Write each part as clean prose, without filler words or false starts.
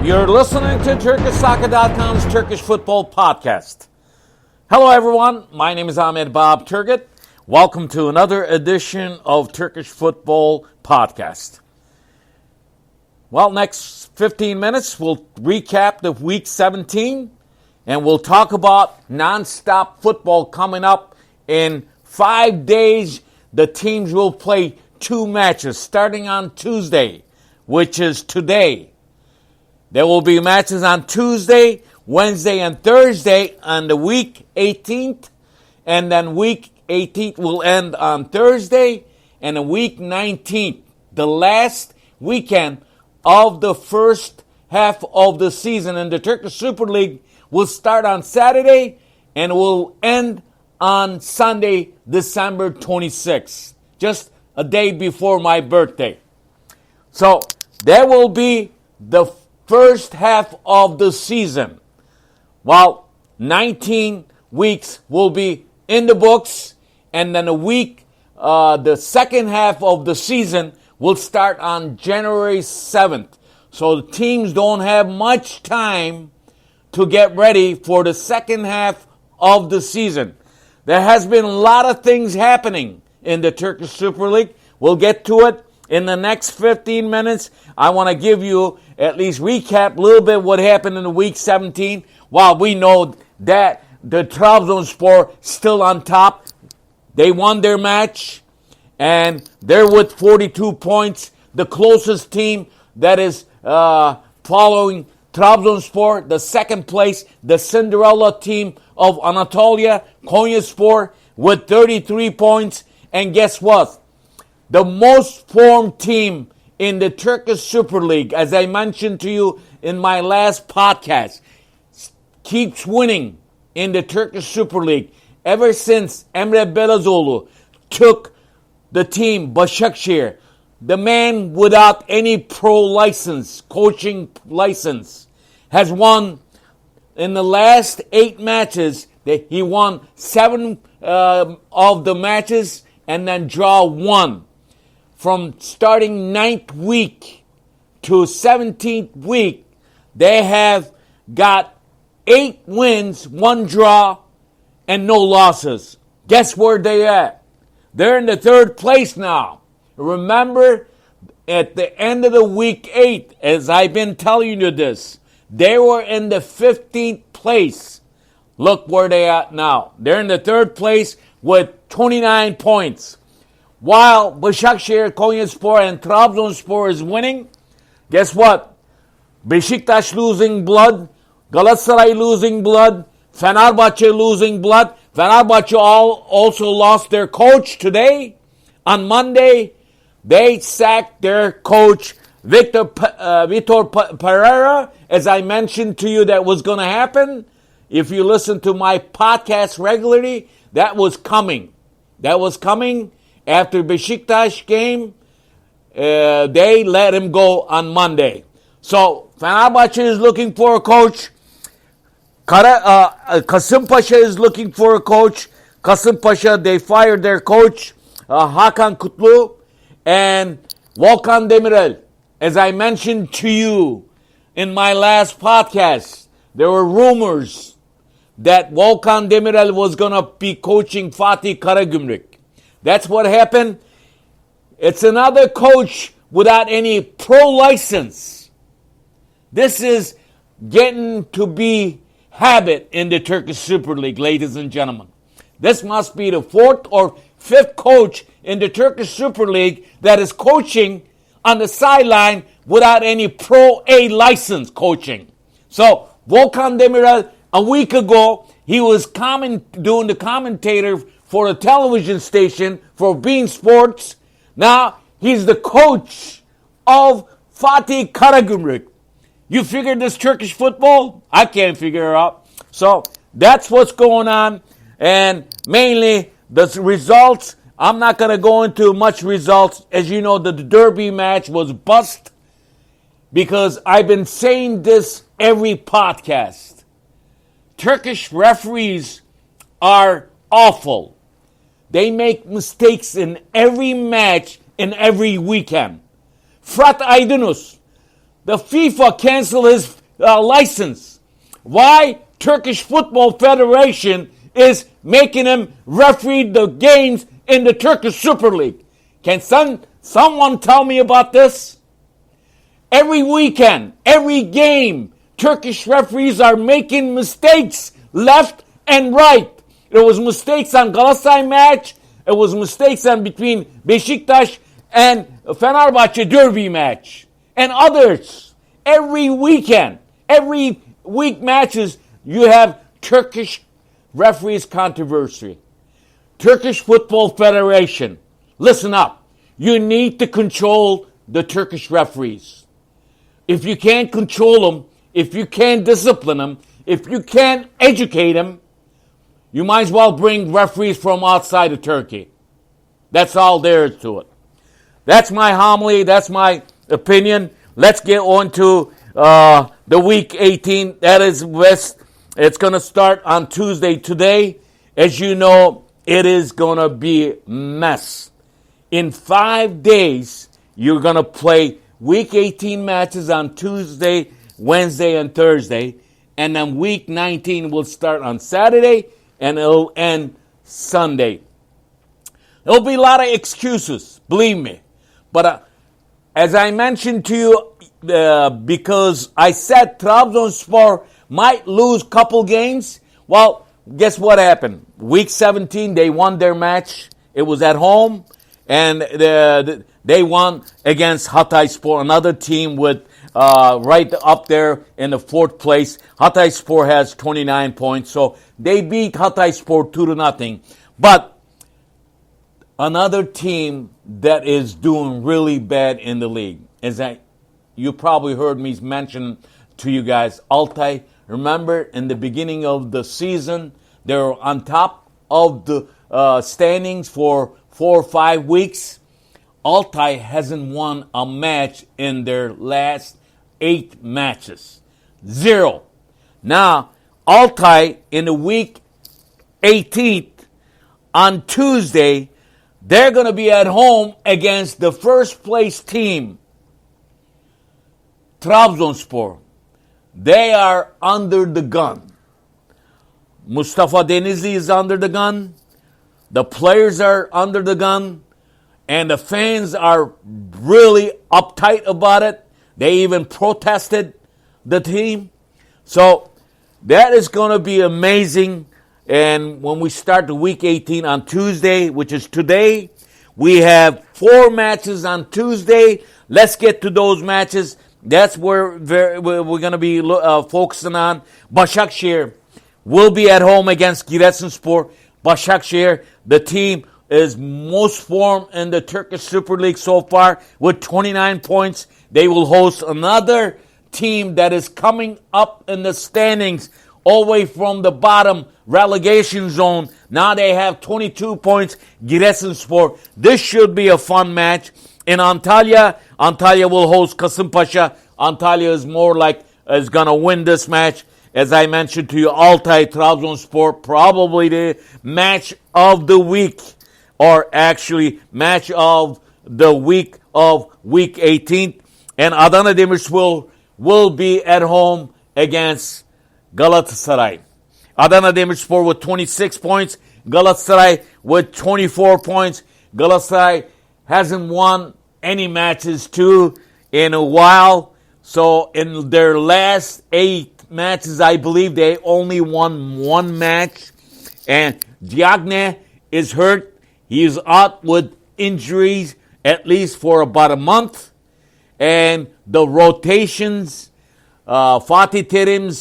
You're listening to TurkishSoccer.com's Turkish Football Podcast. Hello everyone, my name is Ahmet Bob Turgut. Welcome to another edition of Turkish Football Podcast. Well, next 15 minutes we'll recap the week 17 and we'll talk about non-stop football coming up in 5 days. The teams will play 2 matches starting on Tuesday, which is today. There will be matches on Tuesday, Wednesday, and Thursday on the week 18th. And then week 18th will end on Thursday. And the week 19th, the last weekend of the first half of the season in the Turkish Super League, will start on Saturday and will end on Sunday, December 26th. Just a day before my birthday. So there will be the first half of the season, while 19 weeks will be in the books, and then the second half of the season will start on January 7th. So the teams don't have much time to get ready for the second half of the season. There has been a lot of things happening in the Turkish Super League. We'll get to it in the next 15 minutes. I want to give you at least recap a little bit what happened in the week 17. While we know that the Trabzonspor still on top, they won their match and they're with 42 points. The closest team that is following Trabzonspor, the second place, the Cinderella team of Anatolia, Konyaspor, with 33 points. And guess what? The most formed team in the Turkish Super League, as I mentioned to you in my last podcast, keeps winning in the Turkish Super League ever since Emre Belözoğlu took the team, Başakşehir. The man without any pro license, coaching license, has won in the last 8 matches. He won 7 of the matches and then draw 1. From starting 9th week to 17th week, they have got 8 wins, 1 draw, and no losses. Guess where they at? They're in the 3rd place now. Remember, at the end of the week 8, as I've been telling you this, they were in the 15th place. Look where they at now. They're in the 3rd place with 29 points. While Başakşehir, Konyaspor, and Trabzonspor is winning, guess what? Beşiktaş losing blood, Galatasaray losing blood, Fenerbahçe losing blood. Fenerbahçe also lost their coach today. On Monday, they sacked their coach, Vitor Pereira. As I mentioned to you, that was going to happen. If you listen to my podcast regularly, that was coming. That was coming. After Beşiktaş game, they let him go on Monday. So Fenerbahçe is looking for a coach. Kasımpaşa is looking for a coach. Kasımpaşa, they fired their coach, Hakan Kutlu, and Volkan Demirel. As I mentioned to you in my last podcast, there were rumors that Volkan Demirel was going to be coaching Fatih Karagümrük. That's what happened. It's another coach without any pro license. This is getting to be habit in the Turkish Super League, ladies and gentlemen. This must be the 4th or 5th coach in the Turkish Super League that is coaching on the sideline without any Pro A license coaching. So, Volkan Demirel, a week ago, he was doing the commentator for a television station for Bein Sports. Now, he's the coach of Fatih Karagümrük. You figured this Turkish football? I can't figure it out. So, that's what's going on. And mainly, the results, I'm not going to go into much results. As you know, the Derby match was bust. Because I've been saying this every podcast. Turkish referees are awful. They make mistakes in every match, in every weekend. Fırat Aydınus, the FIFA canceled his license. Why? Turkish Football Federation is making him referee the games in the Turkish Super League. Can someone tell me about this? Every weekend, every game, Turkish referees are making mistakes left and right. There was mistakes on Galatasaray match. It was mistakes on between Beşiktaş and Fenerbahçe derby match. And others. Every weekend, every week matches, you have Turkish referees controversy. Turkish Football Federation, listen up. You need to control the Turkish referees. If you can't control them, if you can't discipline them, if you can't educate them, you might as well bring referees from outside of Turkey. That's all there is to it. That's my homily. That's my opinion. Let's get on to the week 18. That is West. It's going to start on Tuesday today. As you know, it is going to be a mess. In 5 days, you're going to play week 18 matches on Tuesday, Wednesday, and Thursday. And then week 19 will start on Saturday and it'll end Sunday. There'll be a lot of excuses, believe me. But as I mentioned to you, because I said Trabzonspor might lose a couple games, well, guess what happened? Week 17, they won their match. It was at home, and they won against Hatayspor, another team with right up there in the fourth place. Hatayspor has 29 points, so they beat Hatayspor 2-0. But another team that is doing really bad in the league is that you probably heard me mention to you guys, Altay. Remember, in the beginning of the season, they were on top of the standings for 4 or 5 weeks. Altay hasn't won a match in their last 8 matches. 0. Now, Altay in the week 18th, on Tuesday, they're going to be at home against the first place team, Trabzonspor. They are under the gun. Mustafa Denizli is under the gun. The players are under the gun. And the fans are really uptight about it. They even protested the team. So that is going to be amazing. And when we start the week 18 on Tuesday, which is today, we have 4 matches on Tuesday. Let's get to those matches. That's where we're going to be focusing on. Başakşehir will be at home against Giresunspor. Başakşehir, the team is most formed in the Turkish Super League so far with 29 points. They will host another team that is coming up in the standings all the way from the bottom relegation zone. Now they have 22 points, Giresunspor. This should be a fun match. In Antalya will host Kasımpaşa. Antalya is more like is going to win this match. As I mentioned to you, Altay, Trabzonspor, probably the match of the week, or actually match of the week 18th. And Adana Demirspor will be at home against Galatasaray. Adana Demirspor with 26 points, Galatasaray with 24 points. Galatasaray hasn't won any matches too in a while. So in their last 8 matches, I believe they only won 1 match. And Diagne is hurt. He is out with injuries at least for about a month. And the rotations, Fatih Terim's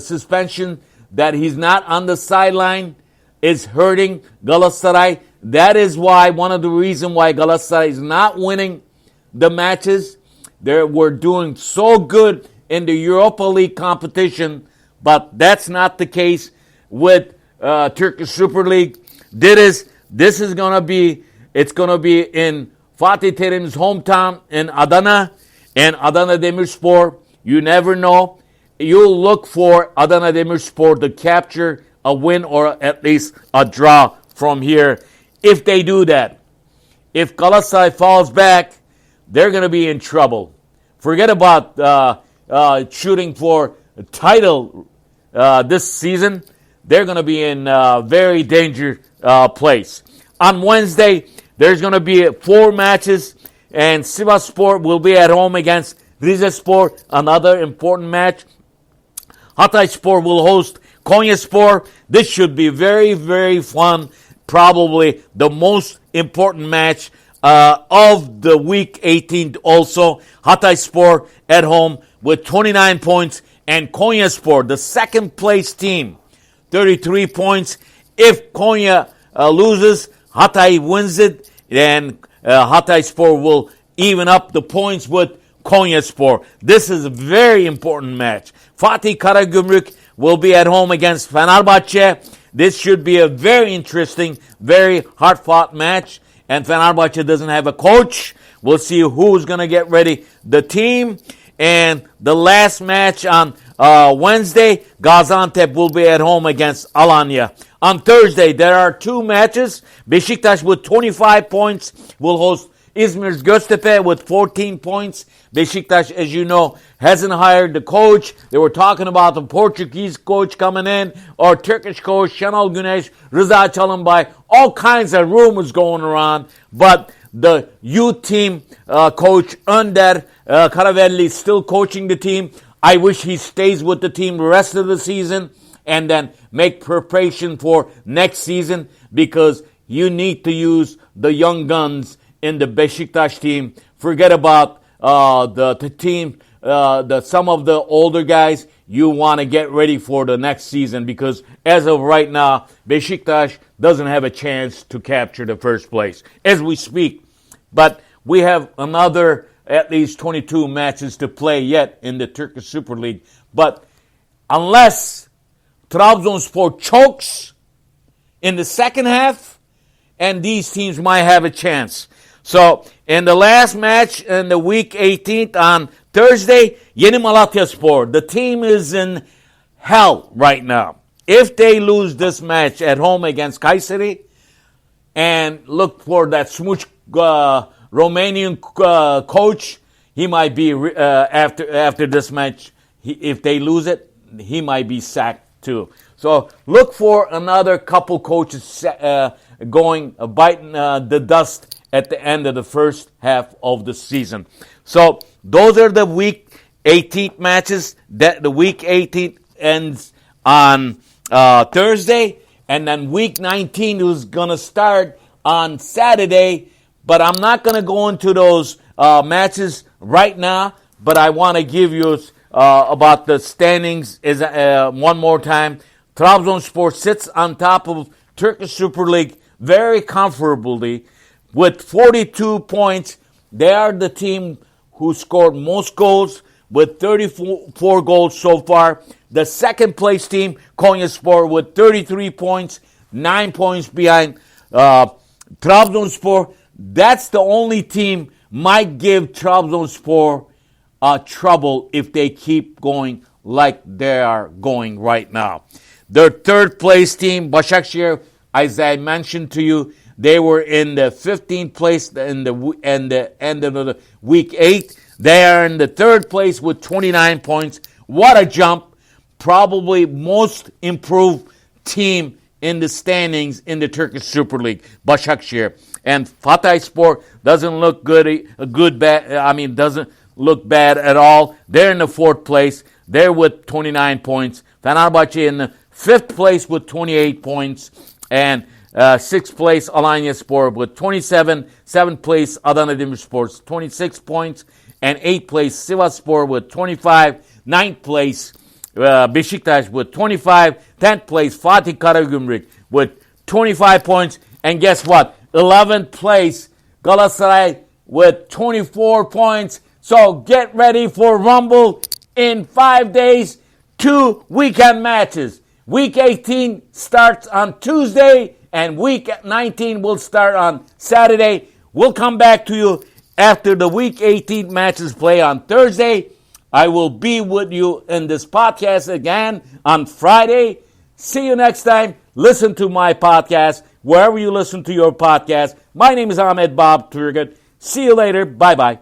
suspension, that he's not on the sideline, is hurting Galatasaray. That is why, one of the reasons why Galatasaray is not winning the matches. They were doing so good in the Europa League competition, but that's not the case with Turkish Super League. This is going to be, it's going to be in Fatih Terim's hometown in Adana, and Adana Demirspor. You never know. You'll look for Adana Demirspor to capture a win or at least a draw from here. If they do that, if Galatasaray falls back, they're going to be in trouble. Forget about shooting for a title this season. They're going to be in a very dangerous place. On Wednesday, there's going to be 4 matches, and Sivasspor will be at home against Rizespor, another important match. Hatayspor will host Konyaspor. This should be very, very fun. Probably the most important match of the week 18 also. Hatayspor at home with 29 points, and Konyaspor, the second place team, 33 points. If Konya loses, Hatay wins it, then Hatayspor will even up the points with Konyaspor. This is a very important match. Fatih Karagümrük will be at home against Fenerbahçe. This should be a very interesting, very hard-fought match. And Fenerbahçe doesn't have a coach. We'll see who's going to get ready the team. And the last match on Wednesday, Gaziantep will be at home against Alanya. On Thursday, there are 2 matches. Beşiktaş with 25 points will host İzmir's Göztepe with 14 points. Beşiktaş, as you know, hasn't hired the coach. They were talking about the Portuguese coach coming in, or Turkish coach Şenol Güneş, Rıza Çalınbay, all kinds of rumors going around. But the youth team coach Önder Karavelli is still coaching the team. I wish he stays with the team the rest of the season and then make preparation for next season, because you need to use the young guns in the Beşiktaş team. Forget about the team, some of the older guys. You want to get ready for the next season, because as of right now, Beşiktaş doesn't have a chance to capture the first place as we speak. But we have another at least 22 matches to play yet in the Turkish Super League. But unless Trabzonspor chokes in the second half, and these teams might have a chance. So, in the last match in the week 18th on Thursday, Yeni Malatyaspor. The team is in hell right now. If they lose this match at home against Kayseri, and look for that Smuch Romanian coach, he might be, after this match, if they lose it, he might be sacked too. So, look for another couple coaches biting the dust at the end of the first half of the season. So those are the week 18th matches. The week 18th ends on Thursday, and then week 19 is going to start on Saturday. But I'm not going to go into those matches right now, but I want to give you about the standings one more time. Trabzonspor sits on top of Turkish Super League very comfortably with 42 points. They are the team who scored most goals with 34 goals so far. The second place team, Konyaspor, with 33 points, 9 points behind Trabzonspor. That's the only team might give Trabzonspor trouble if they keep going like they are going right now. Their third place team, Başakşehir, as I mentioned to you, they were in the 15th place in the end of the week 8. They are in the third place with 29 points. What a jump. Probably most improved team in the standings in the Turkish Super League, Başakşehir. And Hatayspor doesn't look doesn't look bad at all. They're in the 4th place. They're with 29 points. Fenerbahçe in the 5th place with 28 points. And 6th place, Alanyaspor with 27. 7th place, Adana Demirspor, 26 points. And 8th place, Sivasspor with 25. 9th place, Beşiktaş with 25. 10th place, Fatih Karagümrük with 25 points. And guess what? 11th place, Galatasaray with 24 points. So get ready for Rumble in 5 days. 2 weekend matches. Week 18 starts on Tuesday, and week 19 will start on Saturday. We'll come back to you after the week 18 matches play on Thursday. I will be with you in this podcast again on Friday. See you next time. Listen to my podcast wherever you listen to your podcast. My name is Ahmet Bob Turgut. See you later. Bye-bye.